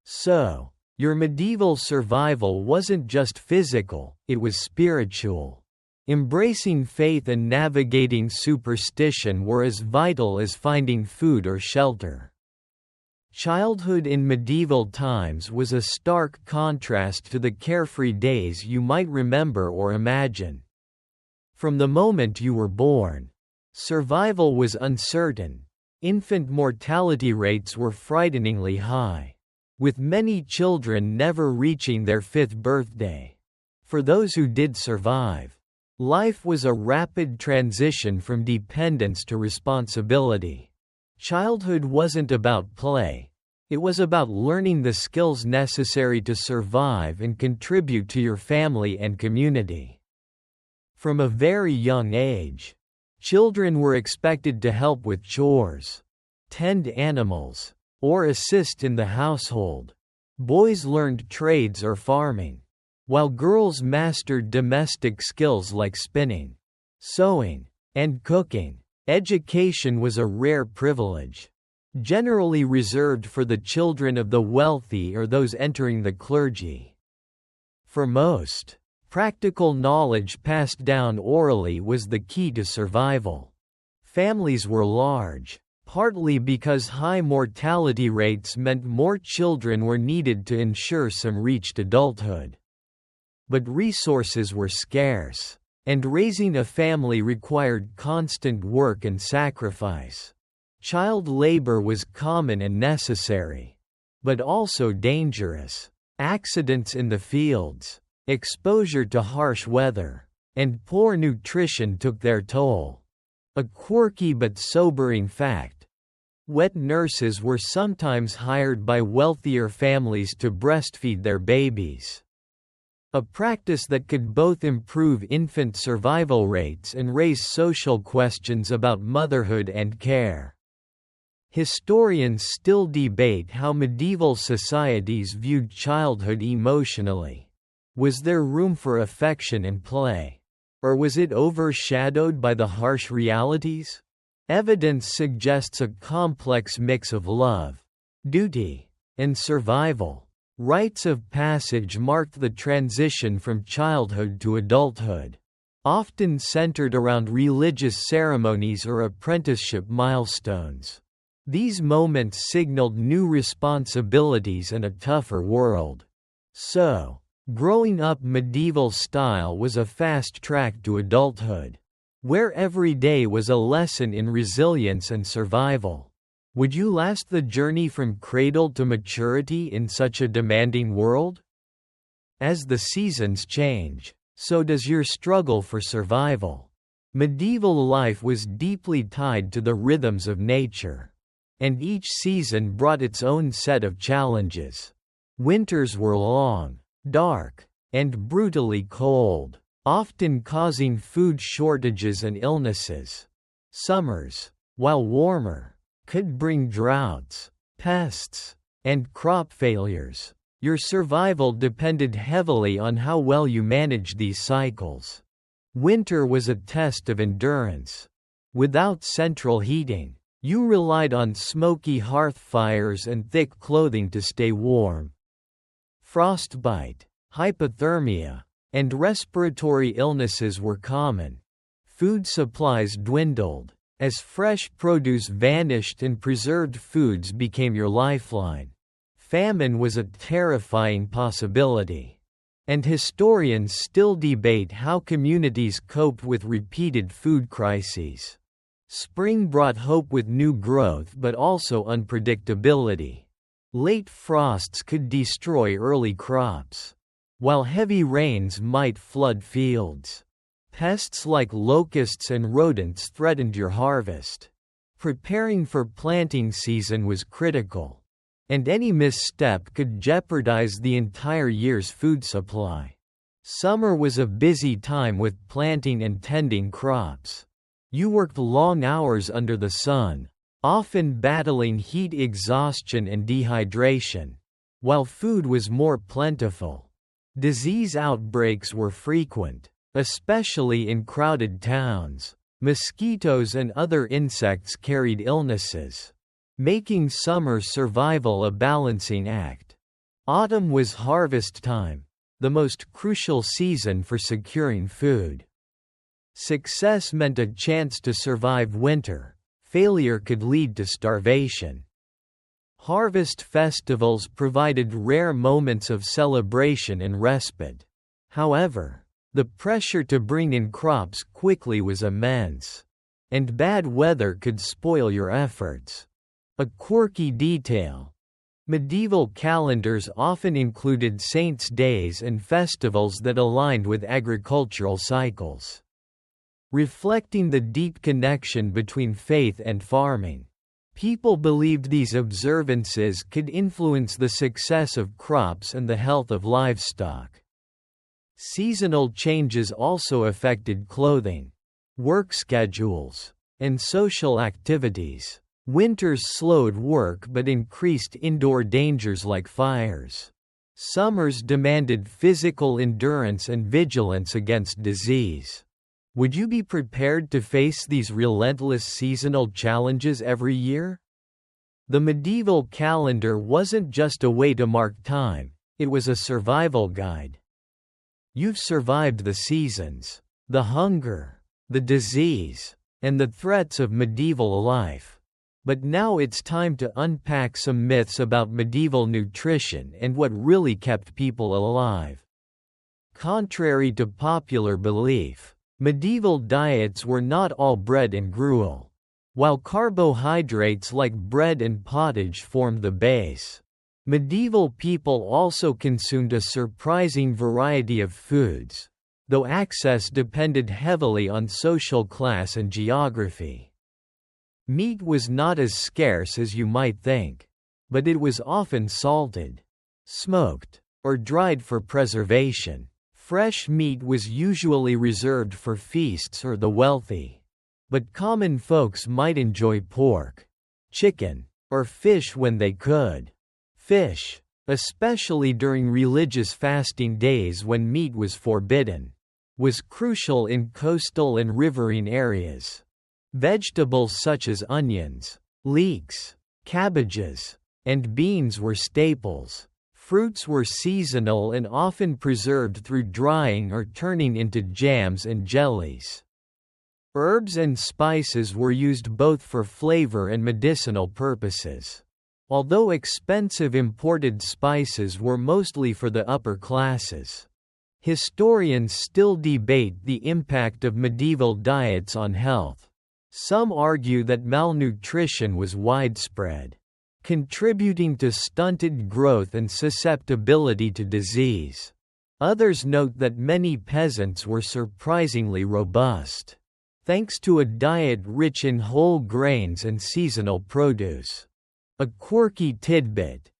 [SPEAKER 1] So, your medieval survival wasn't just physical, it was spiritual. Embracing faith and navigating superstition were as vital as finding food or shelter. Childhood in medieval times was a stark contrast to the carefree days you might remember or imagine. From the moment you were born, survival was uncertain. Infant mortality rates were frighteningly high, with many children never reaching their 5th birthday. For those who did survive, life was a rapid transition from dependence to responsibility. Childhood wasn't about play. It was about learning the skills necessary to survive and contribute to your family and community. From a very young age, children were expected to help with chores, tend animals, or assist in the household. Boys learned trades or farming, while girls mastered domestic skills like spinning, sewing, and cooking. Education was a rare privilege, generally reserved for the children of the wealthy or those entering the clergy. For most, practical knowledge passed down orally was the key to survival. Families were large, partly because high mortality rates meant more children were needed to ensure some reached adulthood. But resources were scarce, and raising a family required constant work and sacrifice. Child labor was common and necessary, but also dangerous. Accidents in the fields, exposure to harsh weather, and poor nutrition took their toll. A quirky but sobering fact: wet nurses were sometimes hired by wealthier families to breastfeed their babies. A practice that could both improve infant survival rates and raise social questions about motherhood and care. Historians still debate how medieval societies viewed childhood emotionally. Was there room for affection and play? Or was it overshadowed by the harsh realities? Evidence suggests a complex mix of love, duty, and survival. Rites of passage marked the transition from childhood to adulthood, often centered around religious ceremonies or apprenticeship milestones. These moments signaled new responsibilities and a tougher world. So, growing up medieval style was a fast track to adulthood, where every day was a lesson in resilience and survival. Would you last the journey from cradle to maturity in such a demanding world? As the seasons change, so does your struggle for survival. Medieval life was deeply tied to the rhythms of nature, and each season brought its own set of challenges. Winters were long, dark, and brutally cold, often causing food shortages and illnesses. Summers, while warmer, could bring droughts, pests, and crop failures. Your survival depended heavily on how well you managed these cycles. Winter was a test of endurance. Without central heating, you relied on smoky hearth fires and thick clothing to stay warm. Frostbite, hypothermia, and respiratory illnesses were common. Food supplies dwindled, as fresh produce vanished and preserved foods became your lifeline. Famine was a terrifying possibility, and historians still debate how communities coped with repeated food crises. Spring brought hope with new growth but also unpredictability. Late frosts could destroy early crops, while heavy rains might flood fields. Pests like locusts and rodents threatened your harvest. Preparing for planting season was critical, and any misstep could jeopardize the entire year's food supply. Summer was a busy time with planting and tending crops. You worked long hours under the sun, often battling heat exhaustion and dehydration. While food was more plentiful, disease outbreaks were frequent, especially in crowded towns. Mosquitoes and other insects carried illnesses, making summer survival a balancing act. Autumn was harvest time, the most crucial season for securing food. Success meant a chance to survive winter. Failure could lead to starvation. Harvest festivals provided rare moments of celebration and respite. However, the pressure to bring in crops quickly was immense, and bad weather could spoil your efforts. A quirky detail: medieval calendars often included saints' days and festivals that aligned with agricultural cycles, reflecting the deep connection between faith and farming. People believed these observances could influence the success of crops and the health of livestock. Seasonal changes also affected clothing, work schedules, and social activities. Winters slowed work but increased indoor dangers like fires. Summers demanded physical endurance and vigilance against disease. Would you be prepared to face these relentless seasonal challenges every year? The medieval calendar wasn't just a way to mark time, it was a survival guide. You've survived the seasons, the hunger, the disease, and the threats of medieval life. But now it's time to unpack some myths about medieval nutrition and what really kept people alive. Contrary to popular belief, medieval diets were not all bread and gruel. While carbohydrates like bread and pottage formed the base, medieval people also consumed a surprising variety of foods, though access depended heavily on social class and geography. Meat was not as scarce as you might think, but it was often salted, smoked, or dried for preservation. Fresh meat was usually reserved for feasts or the wealthy, but common folks might enjoy pork, chicken, or fish when they could. Fish, especially during religious fasting days when meat was forbidden, was crucial in coastal and riverine areas. Vegetables such as onions, leeks, cabbages, and beans were staples. Fruits were seasonal and often preserved through drying or turning into jams and jellies. Herbs and spices were used both for flavor and medicinal purposes, although expensive imported spices were mostly for the upper classes. Historians still debate the impact of medieval diets on health. Some argue that malnutrition was widespread, contributing to stunted growth and susceptibility to disease. Others note that many peasants were surprisingly robust, thanks to a diet rich in whole grains and seasonal produce. A quirky tidbit: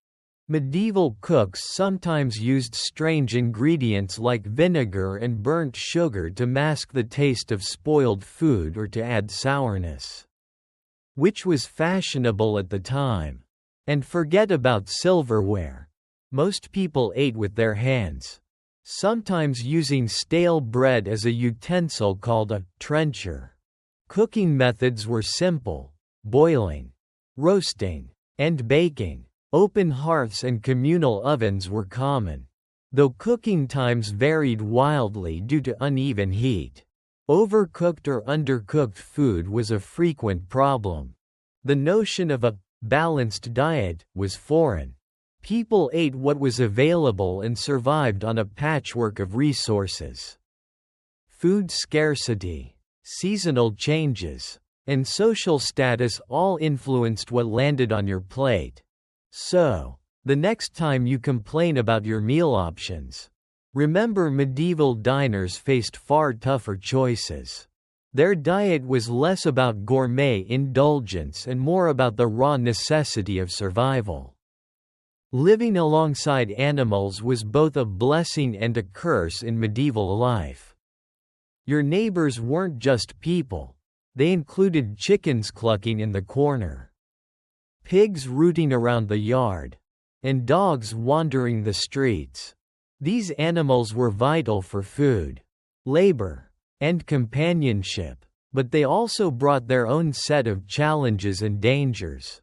[SPEAKER 1] medieval cooks sometimes used strange ingredients like vinegar and burnt sugar to mask the taste of spoiled food or to add sourness, which was fashionable at the time. And forget about silverware. Most people ate with their hands, sometimes using stale bread as a utensil called a trencher. Cooking methods were simple: boiling, roasting, and baking. Open hearths and communal ovens were common, though cooking times varied wildly due to uneven heat. Overcooked or undercooked food was a frequent problem. The notion of a balanced diet was foreign. People ate what was available and survived on a patchwork of resources. Food scarcity, seasonal changes, and social status all influenced what landed on your plate. So, the next time you complain about your meal options, remember medieval diners faced far tougher choices. Their diet was less about gourmet indulgence and more about the raw necessity of survival. Living alongside animals was both a blessing and a curse in medieval life. Your neighbors weren't just people, they included chickens clucking in the corner, pigs rooting around the yard, and dogs wandering the streets. These animals were vital for food, labor, and companionship, but they also brought their own set of challenges and dangers.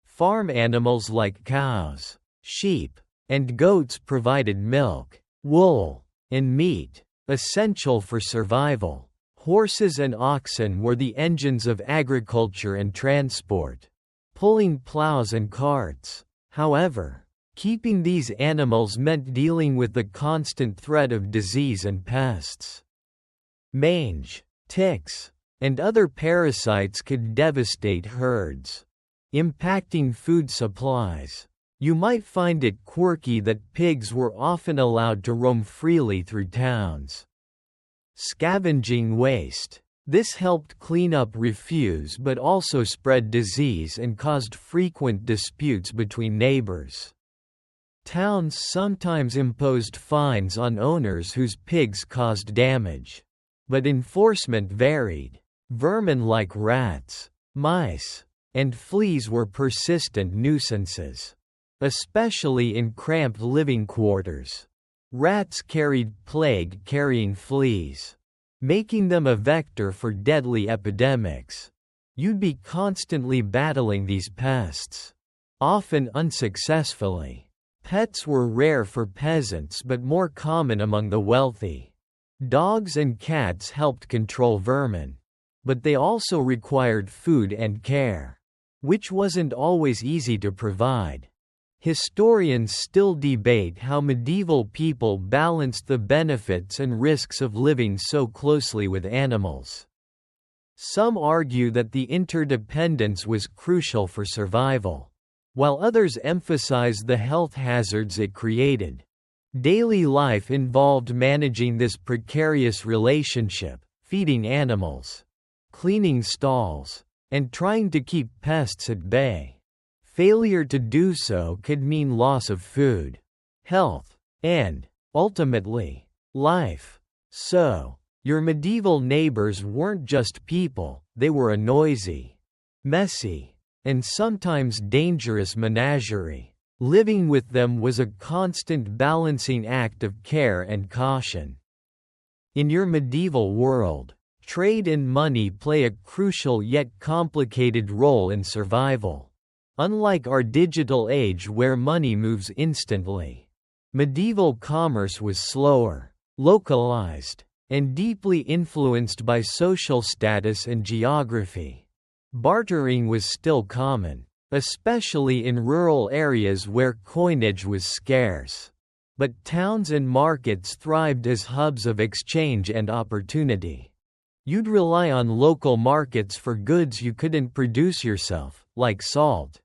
[SPEAKER 1] Farm animals like cows, sheep, and goats provided milk, wool, and meat, essential for survival. Horses and oxen were the engines of agriculture and transport, pulling plows and carts. However, keeping these animals meant dealing with the constant threat of disease and pests. Mange, ticks, and other parasites could devastate herds, impacting food supplies. You might find it quirky that pigs were often allowed to roam freely through towns, scavenging waste. This helped clean up refuse but also spread disease and caused frequent disputes between neighbors. Towns sometimes imposed fines on owners whose pigs caused damage, but enforcement varied. Vermin like rats, mice, and fleas were persistent nuisances, especially in cramped living quarters. Rats carried plague-carrying fleas, making them a vector for deadly epidemics. You'd be constantly battling these pests, often unsuccessfully. Pets were rare for peasants but more common among the wealthy. Dogs and cats helped control vermin, But they also required food and care, which wasn't always easy to provide. Historians still debate how medieval people balanced the benefits and risks of living so closely with animals. Some argue that the interdependence was crucial for survival, while others emphasize the health hazards it created. Daily life involved managing this precarious relationship, feeding animals, cleaning stalls, and trying to keep pests at bay. Failure to do so could mean loss of food, health, and, ultimately, life. So, your medieval neighbors weren't just people, they were a noisy, messy, and sometimes dangerous menagerie. Living with them was a constant balancing act of care and caution. In your medieval world, trade and money play a crucial yet complicated role in survival. Unlike our digital age where money moves instantly, medieval commerce was slower, localized, and deeply influenced by social status and geography. Bartering was still common, especially in rural areas where coinage was scarce. But towns and markets thrived as hubs of exchange and opportunity. You'd rely on local markets for goods you couldn't produce yourself, like salt,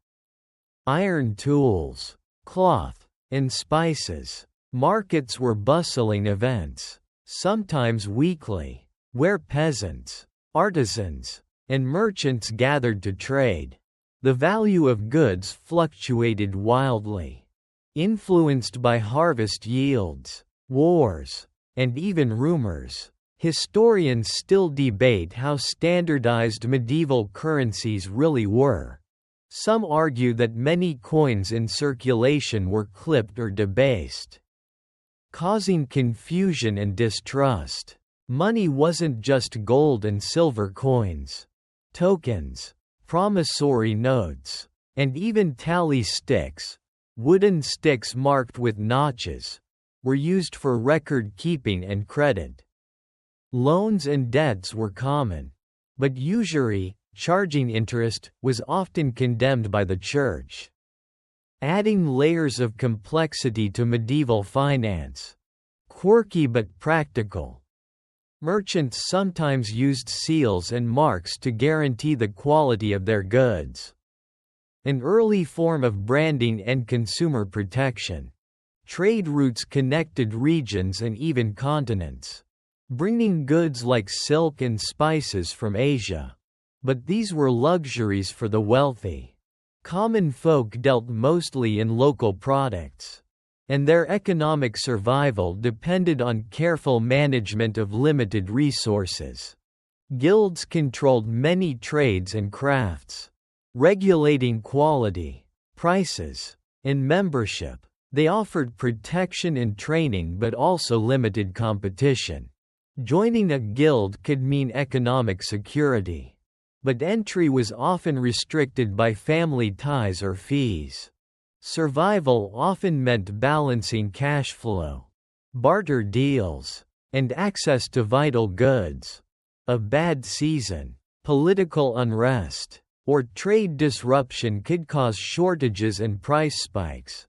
[SPEAKER 1] iron tools, cloth, and spices. Markets were bustling events, sometimes weekly, where peasants, artisans, and merchants gathered to trade. The value of goods fluctuated wildly, influenced by harvest yields, wars, and even rumors. Historians still debate how standardized medieval currencies really were. Some argue that many coins in circulation were clipped or debased, causing confusion and distrust. Money wasn't just gold and silver coins. Tokens, promissory notes, and even tally sticks, wooden sticks marked with notches, were used for record-keeping and credit. Loans and debts were common, but usury, charging interest, was often condemned by the Church, adding layers of complexity to medieval finance. Quirky but practical. Merchants sometimes used seals and marks to guarantee the quality of their goods, an early form of branding and consumer protection. Trade routes connected regions and even continents, bringing goods like silk and spices from Asia. But these were luxuries for the wealthy. Common folk dealt mostly in local products, and their economic survival depended on careful management of limited resources. Guilds controlled many trades and crafts, regulating quality, prices, and membership. They offered protection and training but also limited competition. Joining a guild could mean economic security, but entry was often restricted by family ties or fees. Survival often meant balancing cash flow, barter deals, and access to vital goods. A bad season, political unrest, or trade disruption could cause shortages and price spikes,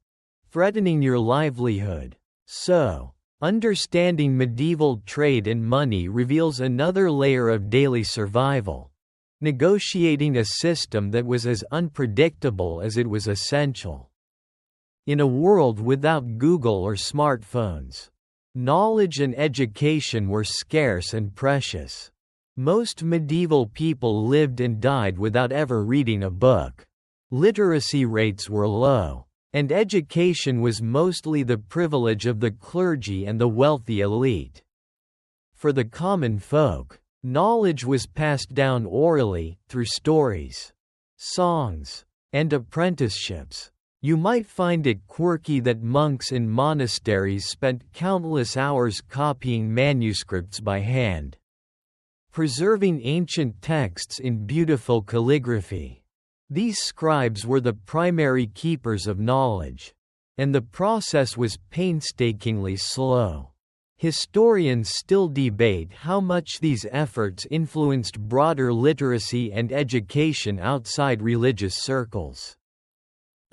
[SPEAKER 1] threatening your livelihood. So, understanding medieval trade and money reveals another layer of daily survival, negotiating a system that was as unpredictable as it was essential. In a world without Google or smartphones, knowledge and education were scarce and precious. Most medieval people lived and died without ever reading a book. Literacy rates were low, and education was mostly the privilege of the clergy and the wealthy elite. For the common folk, knowledge was passed down orally, through stories, songs, and apprenticeships. You might find it quirky that monks in monasteries spent countless hours copying manuscripts by hand, preserving ancient texts in beautiful calligraphy. These scribes were the primary keepers of knowledge, and the process was painstakingly slow. Historians still debate how much these efforts influenced broader literacy and education outside religious circles.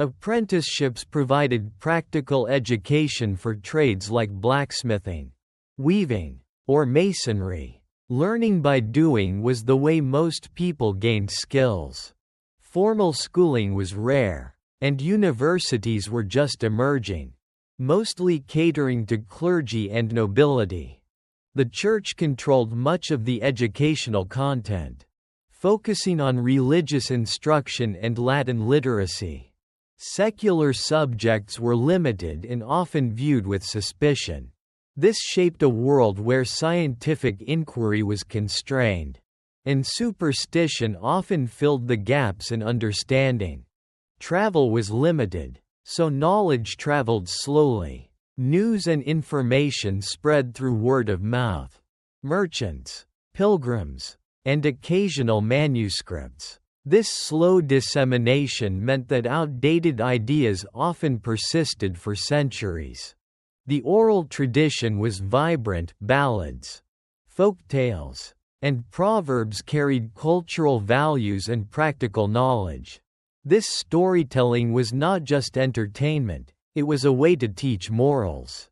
[SPEAKER 1] Apprenticeships provided practical education for trades like blacksmithing, weaving, or masonry. Learning by doing was the way most people gained skills. Formal schooling was rare, and universities were just emerging, mostly catering to clergy and nobility. The Church controlled much of the educational content, focusing on religious instruction and Latin literacy. Secular subjects were limited and often viewed with suspicion. This shaped a world where scientific inquiry was constrained, and superstition often filled the gaps in understanding. Travel was limited, so knowledge traveled slowly. News and information spread through word of mouth. Merchants, pilgrims, and occasional manuscripts. This slow dissemination meant that outdated ideas often persisted for centuries. The oral tradition was vibrant. Ballads, folk tales, and proverbs carried cultural values and practical knowledge. This storytelling was not just entertainment, it was a way to teach morals,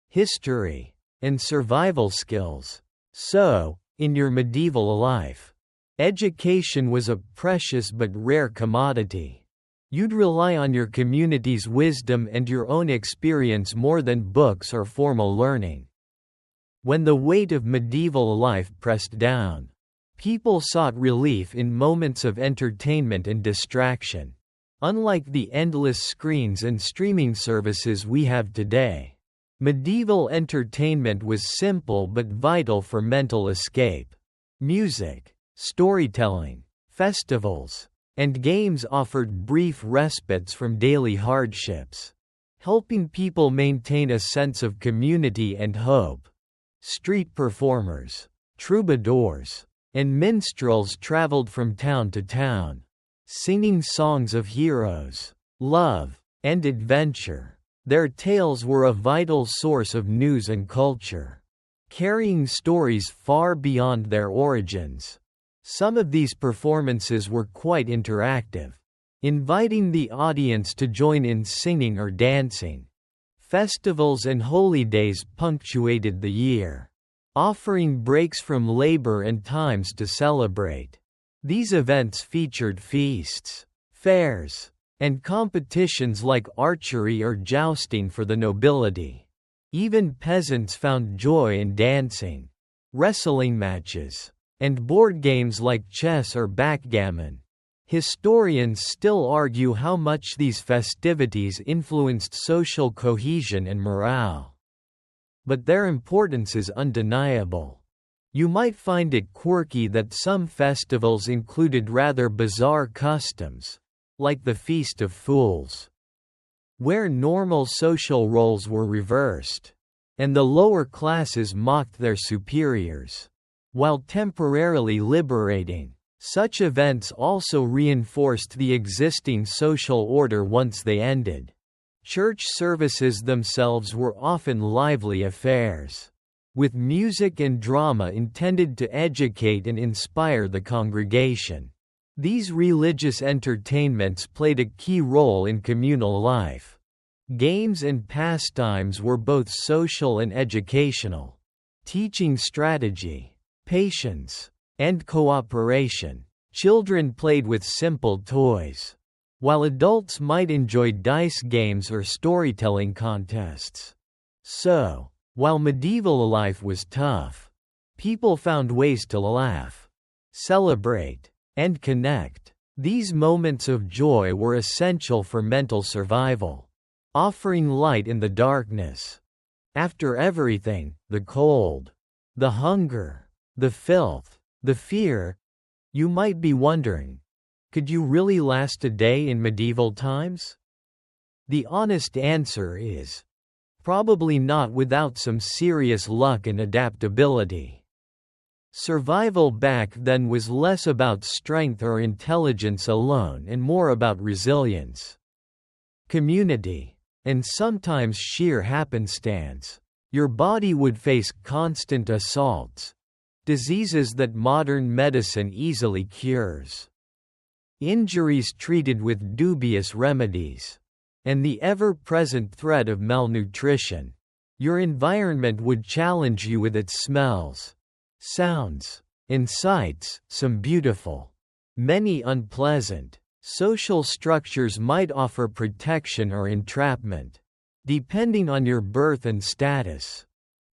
[SPEAKER 1] history, and survival skills. So, in your medieval life, education was a precious but rare commodity. You'd rely on your community's wisdom and your own experience more than books or formal learning. When the weight of medieval life pressed down, people sought relief in moments of entertainment and distraction. Unlike the endless screens and streaming services we have today, medieval entertainment was simple but vital for mental escape. Music, storytelling, festivals, and games offered brief respites from daily hardships, helping people maintain a sense of community and hope. Street performers, troubadours, and minstrels traveled from town to town, singing songs of heroes, love, and adventure. Their tales were a vital source of news and culture, carrying stories far beyond their origins. Some of these performances were quite interactive, inviting the audience to join in singing or dancing. Festivals and holy days punctuated the year, offering breaks from labor and times to celebrate. These events featured feasts, fairs, and competitions like archery or jousting for the nobility. Even peasants found joy in dancing, wrestling matches, and board games like chess or backgammon. Historians still argue how much these festivities influenced social cohesion and morale. But their importance is undeniable. You might find it quirky that some festivals included rather bizarre customs, like the Feast of Fools, where normal social roles were reversed, and the lower classes mocked their superiors. While temporarily liberating, such events also reinforced the existing social order once they ended. Church services themselves were often lively affairs, with music and drama intended to educate and inspire the congregation. These religious entertainments played a key role in communal life. Games and pastimes were both social and educational, teaching strategy, patience, and cooperation. Children played with simple toys, while adults might enjoy dice games or storytelling contests. So, while medieval life was tough, people found ways to laugh, celebrate, and connect. These moments of joy were essential for mental survival, offering light in the darkness. After everything, the cold, the hunger, the filth, the fear, you might be wondering, could you really last a day in medieval times? The honest answer is, probably not without some serious luck and adaptability. Survival back then was less about strength or intelligence alone and more about resilience, community, and sometimes sheer happenstance. Your body would face constant assaults, diseases that modern medicine easily cures, injuries treated with dubious remedies, and the ever-present threat of malnutrition. Your environment would challenge you with its smells, sounds, and sights, some beautiful, many unpleasant. Social structures might offer protection or entrapment, depending on your birth and status.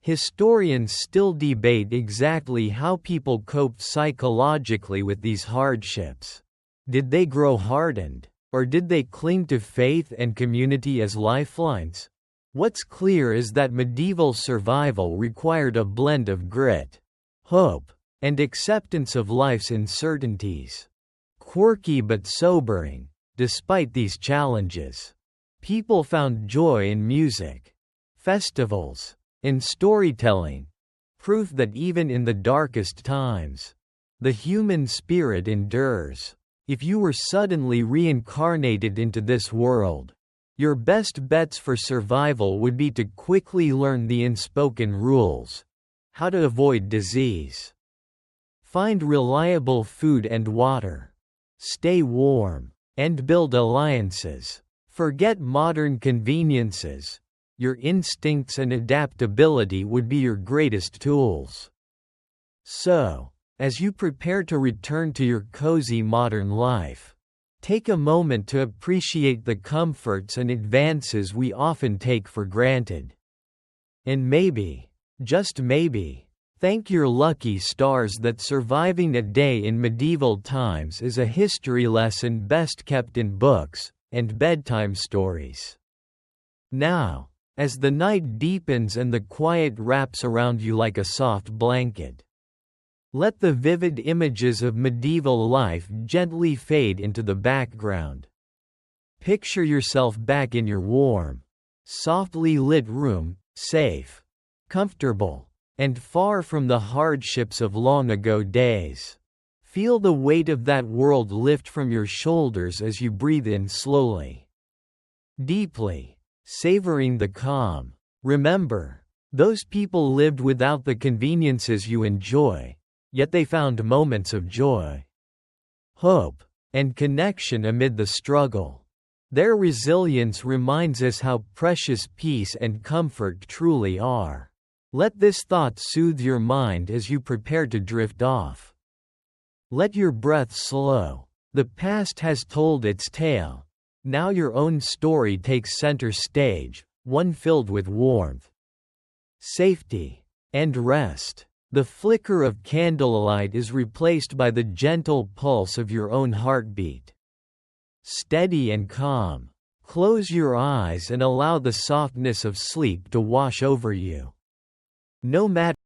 [SPEAKER 1] Historians still debate exactly how people coped psychologically with these hardships. Did they grow hardened, or did they cling to faith and community as lifelines? What's clear is that medieval survival required a blend of grit, hope, and acceptance of life's uncertainties. Quirky but sobering, despite these challenges, people found joy in music, festivals, and storytelling, proof that even in the darkest times, the human spirit endures. If you were suddenly reincarnated into this world, your best bets for survival would be to quickly learn the unspoken rules, how to avoid disease, find reliable food and water, stay warm, and build alliances. Forget modern conveniences. Your instincts and adaptability would be your greatest tools. So, as you prepare to return to your cozy modern life, take a moment to appreciate the comforts and advances we often take for granted. And maybe, just maybe, thank your lucky stars that surviving a day in medieval times is a history lesson best kept in books and bedtime stories. Now, as the night deepens and the quiet wraps around you like a soft blanket, let the vivid images of medieval life gently fade into the background. Picture yourself back in your warm, softly lit room, safe, comfortable, and far from the hardships of long-ago days. Feel the weight of that world lift from your shoulders as you breathe in slowly, deeply, savoring the calm. Remember, those people lived without the conveniences you enjoy, yet they found moments of joy, hope, and connection amid the struggle. Their resilience reminds us how precious peace and comfort truly are. Let this thought soothe your mind as you prepare to drift off. Let your breath slow. The past has told its tale. Now your own story takes center stage, one filled with warmth, safety, and rest. The flicker of candlelight is replaced by the gentle pulse of your own heartbeat. Steady and calm, close your eyes and allow the softness of sleep to wash over you. No matter